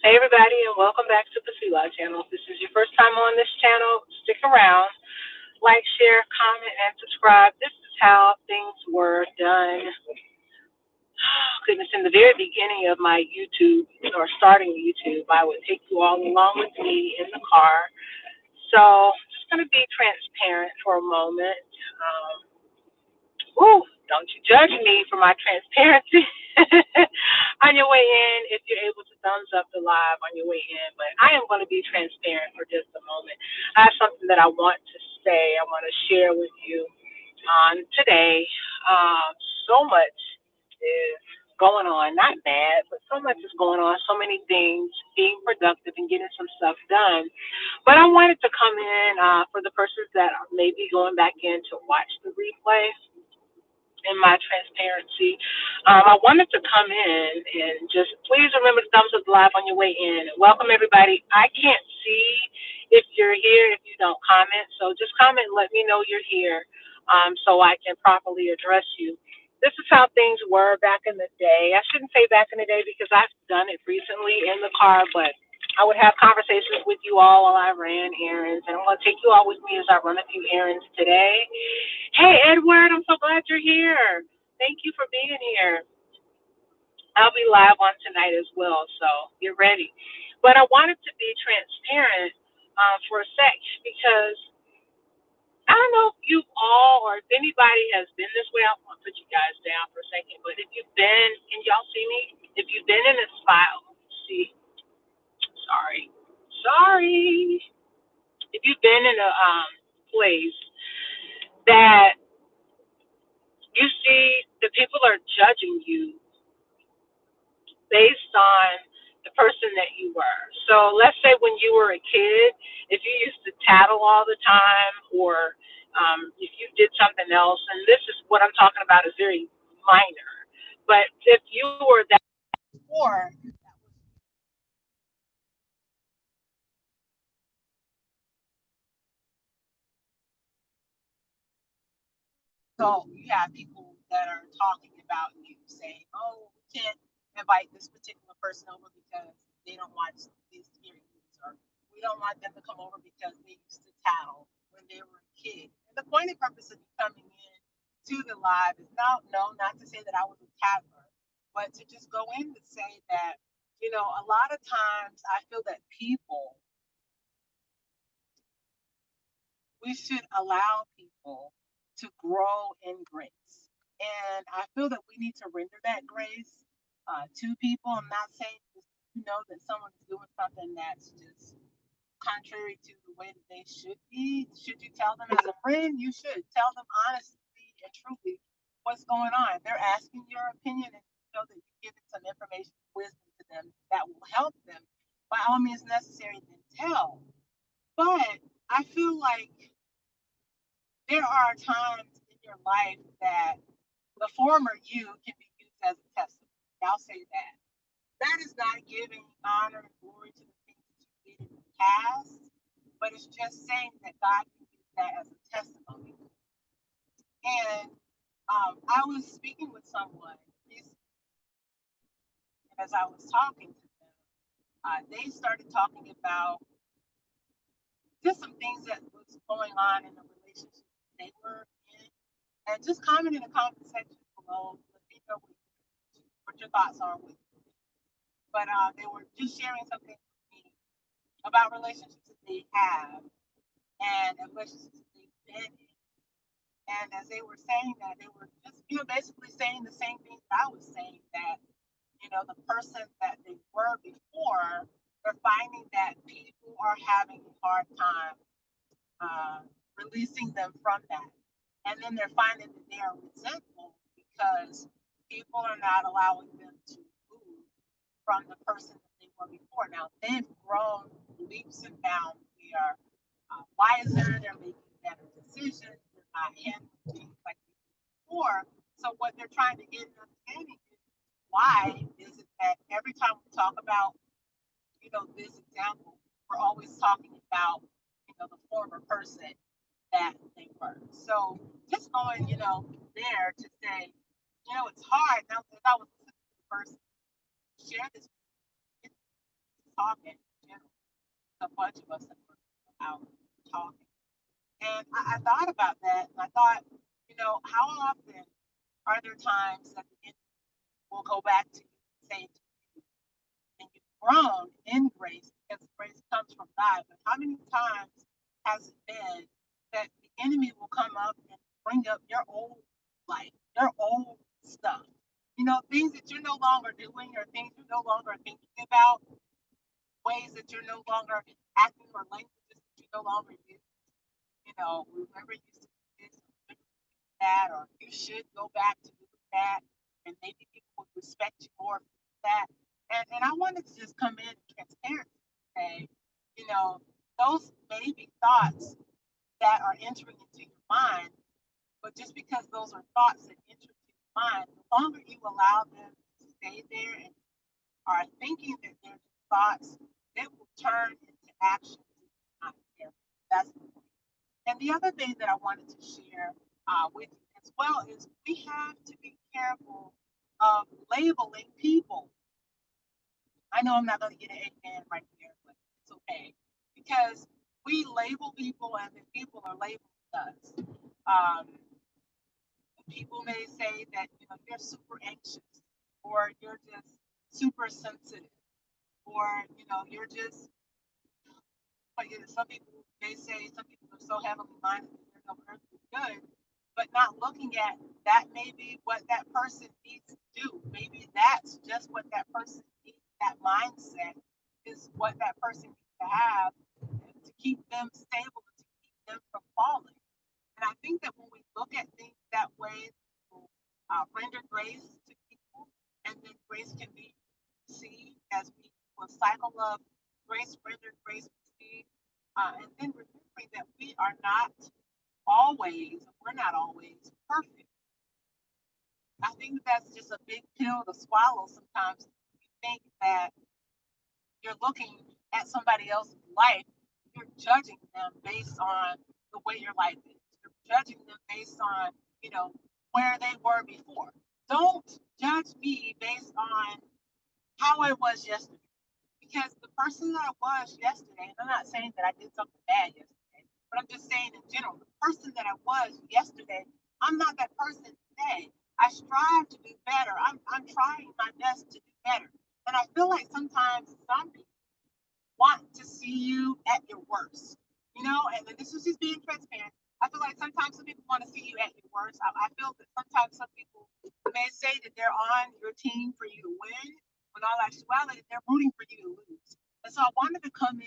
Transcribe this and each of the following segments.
Hey everybody, and welcome back to the Live channel. If this is your first time on this channel, stick around, like, share, comment, and subscribe. This is how things were done. Goodness, in the very beginning of my YouTube or starting YouTube, I would take you all along with me in the car. So, just going to be transparent for a moment. Don't you judge me for my transparency. On your way in, if you're able to thumbs up the live on your way in, but I am going to be transparent for just a moment. I have something that I want to say, I want to share with you on today. So much is going on, not bad, but so much is going on, so many things, being productive and getting some stuff done. But I wanted to come in for the persons that may be going back in to watch the replay in my transparency. I wanted to come in and just please remember to thumbs up live on your way in. Welcome everybody. I can't see if you're here if you don't comment, so just comment and let me know you're here so I can properly address you. This is how things were back in the day. I shouldn't say back in the day because I've done it recently in the car, but I would have conversations with you all while I ran errands, and I'm going to take you all with me as I run a few errands today. Hey, Edward, I'm so glad you're here. Thank you for being here. I'll be live on tonight as well, so get ready. But I wanted to be transparent for a sec because I don't know if you all or if anybody has been this way. I'm going to put you guys down for a second. But if you've been, can y'all see me? If you've been in a spot, see, sorry, sorry. If you've been in a place that you see the people are judging you based on the person that you were. So let's say when you were a kid, if you used to tattle all the time, or if you did something else, and this is what I'm talking about is very minor, but if you were that before, so you have people that are talking about you saying, oh, we can't invite this particular person over because they don't watch these series, or we don't want them to come over because they used to tattle when they were a kid. And the point and purpose of me coming in to the live is not to say that I was a tattler, but to just go in to say that, a lot of times I feel that we should allow people to grow in grace. And I feel that we need to render that grace to people. I'm not saying that someone is doing something that's just contrary to the way that they should be. Should you tell them as a friend? You should tell them honestly and truly what's going on. They're asking your opinion, and that you're giving some information, wisdom to them that will help them. By all means necessary, then tell. But I feel like there are times in your life that the former you can be used as a testimony. I'll say that. That is not giving honor and glory to the things that you did in the past, but it's just saying that God can use that as a testimony. And I was speaking with someone recently, and as I was talking to them, they started talking about just some things that was going on in the relationship they were in, and just comment in the comment section below. Let me know what your thoughts are with it. But they were just sharing something with me about relationships that they have and relationships that they've been in. And as they were saying that, they were just, basically saying the same thing that I was saying, that, the person that they were before, they're finding that people are having a hard time releasing them from that. And then they're finding that they are resentful because people are not allowing them to move from the person that they were before. Now, they've grown leaps and bounds. They are wiser, they're making better decisions, they're not handling things like they did before. So, what they're trying to get an understanding is, why is it that every time we talk about, this example, we're always talking about, the former person that they were. So, just going, there to say, it's hard. Now, if I was listening to the person share this, it's talking, you know, a bunch of us that were out talking. And I thought about that, and I thought, how often are there times that the enemy will go back to you and say to you, and you've grown in grace because grace comes from God, but how many times has it been that the enemy will come up and bring up your old life, your old stuff? Things that you're no longer doing or things you're no longer thinking about, ways that you're no longer acting or languages that you no longer use. Remember you used to do this, or that, or you should go back to doing that, and maybe people would respect you more for that. And I wanted to just come in transparent and say, you know, those may be thoughts that are entering into your mind, but just because those are thoughts that enter into your mind, the longer you allow them to stay there and are thinking that they're just thoughts, they will turn into actions if you're not careful. That's the point. And the other thing that I wanted to share with you as well is we have to be careful of labeling people. I know I'm not going to get an amen right there, but it's okay because we label people and then people are labeling us. Um, People may say that you're super anxious, or you're just super sensitive, or you're just. But some people may say some people are so heavily minded that they're no earthly good, but not looking at that may be what that person needs to do. Maybe that's just what that person needs. That mindset is what that person needs to have to keep them stable, to keep them from falling. And I think that when we look at things that way, we'll render grace to people, and then grace can be received as we do a cycle of grace rendered, grace received, and then remembering that we're not always perfect. I think that's just a big pill to swallow sometimes. You think that you're looking at somebody else's life, you're judging them based on the way your life is. You're judging them based on, where they were before. Don't judge me based on how I was yesterday. Because the person that I was yesterday, and I'm not saying that I did something bad yesterday, but I'm just saying in general, the person that I was yesterday, I'm not that person today. I strive to do better. I'm trying my best to do better. And I feel like sometimes some people want to see you at your worst. And this is just being transparent. I feel like sometimes some people want to see you at your worst. I feel that sometimes some people may say that they're on your team for you to win, when all actuality, they're rooting for you to lose. And so I wanted to come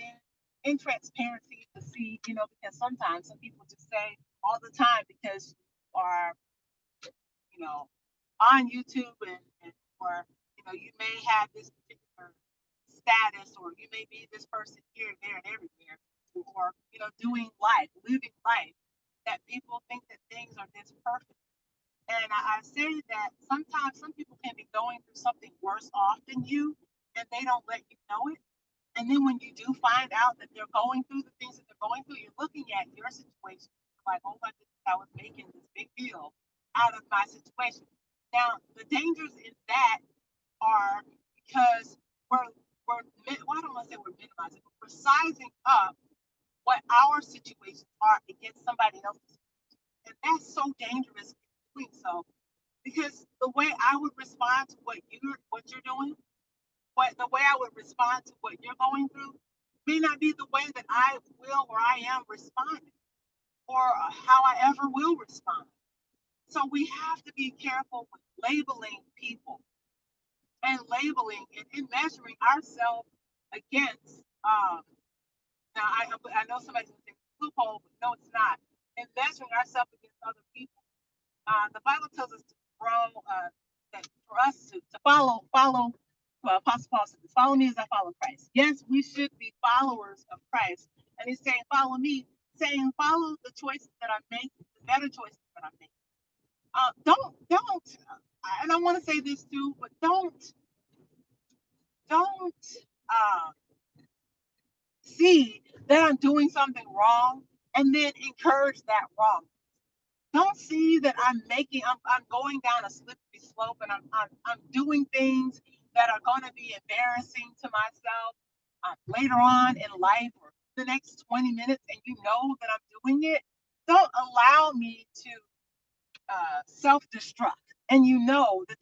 in transparency to see, because sometimes some people just say all the time because you are, on YouTube and or you may have this particular status, or you may be this person here, there, and everywhere, or doing life, living life, that people think that things are this perfect. And I say that sometimes some people can be going through something worse off than you, and they don't let you know it. And then when you do find out that they're going through the things that they're going through, you're looking at your situation like, oh my goodness, I was making this big deal out of my situation. Now, the dangers in that are because we're well, I don't want to say we're minimizing, but we're sizing up what our situations are against somebody else's. And that's so dangerous in doing so, because the way I would respond to what you're doing, what the way I would respond to what you're going through may not be the way that I will or I am responding, or how I ever will respond. So we have to be careful with labeling people and labeling and measuring ourselves against. Now I know somebody's going to say loophole, but no, it's not. And measuring ourselves against other people. The Bible tells us to grow, that for us to follow. Well, Apostle Paul says, "Follow me as I follow Christ." Yes, we should be followers of Christ, and he's saying, "Follow me," saying, "Follow the choices that I'm making, the better choices that I'm making." Don't, and I want to say this too, but don't uh, see that I'm doing something wrong and then encourage that wrong. Don't see that I'm going down a slippery slope, and I'm doing things that are going to be embarrassing to myself. later on in life or the next 20 minutes and you know that I'm doing it, don't allow me to self destruct. And you know that